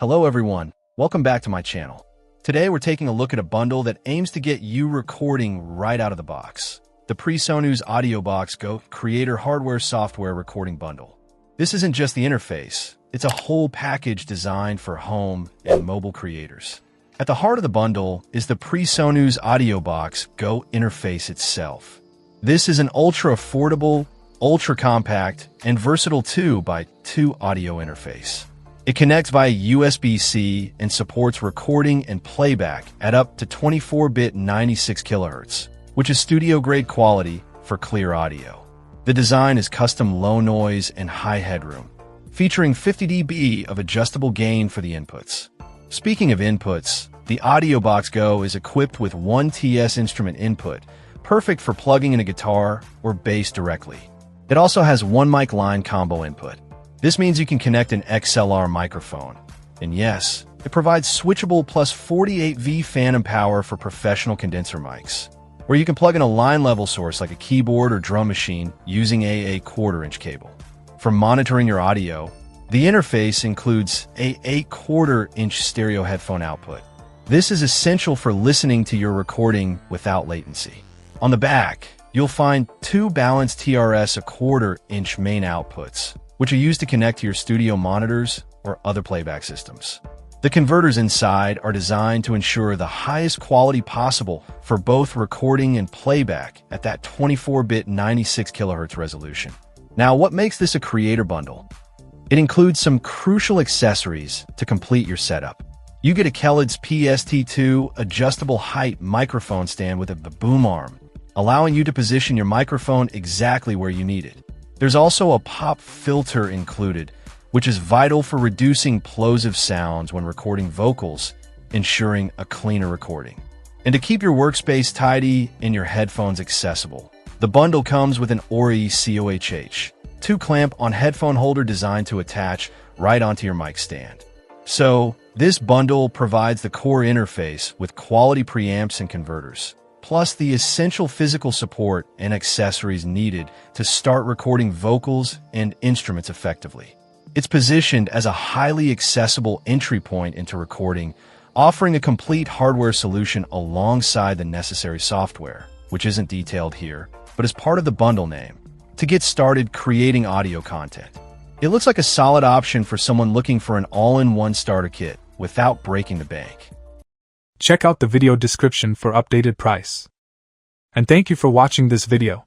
Hello everyone, welcome back to my channel. Today we're taking a look at a bundle that aims to get you recording right out of the box. The PreSonus AudioBox Go Creator Hardware-Software Recording Bundle. This isn't just the interface, it's a whole package designed for home and mobile creators. At the heart of the bundle is the PreSonus AudioBox Go interface itself. This is an ultra-affordable, ultra-compact, and versatile 2x2 audio interface. It connects via USB-C and supports recording and playback at up to 24-bit 96 kHz, which is studio-grade quality for clear audio. The design is custom low noise and high headroom, featuring 50 dB of adjustable gain for the inputs. Speaking of inputs, the AudioBox Go is equipped with 1 TS instrument input, perfect for plugging in a guitar or bass directly. It also has 1 mic line combo input. This means you can connect an XLR microphone. And yes, it provides switchable plus 48V phantom power for professional condenser mics, where you can plug in a line-level source like a keyboard or drum machine using a 1/4-inch cable. For monitoring your audio, the interface includes a 1/4-inch stereo headphone output. This is essential for listening to your recording without latency. On the back, you'll find 2 balanced TRS 1/4-inch main outputs, which are used to connect to your studio monitors or other playback systems. The converters inside are designed to ensure the highest quality possible for both recording and playback at that 24-bit 96 kHz resolution. Now, what makes this a creator bundle? It includes some crucial accessories to complete your setup. You get a Kelled's PST2 adjustable height microphone stand with a boom arm, allowing you to position your microphone exactly where you need it. There's also a pop filter included, which is vital for reducing plosive sounds when recording vocals, ensuring a cleaner recording. And to keep your workspace tidy and your headphones accessible, the bundle comes with an Ori COHH 2-clamp on headphone holder designed to attach right onto your mic stand. So, this bundle provides the core interface with quality preamps and converters, plus the essential physical support and accessories needed to start recording vocals and instruments effectively. It's positioned as a highly accessible entry point into recording, offering a complete hardware solution alongside the necessary software, which isn't detailed here, but is part of the bundle name, to get started creating audio content. It looks like a solid option for someone looking for an all-in-one starter kit without breaking the bank. Check out the video description for updated price. And thank you for watching this video.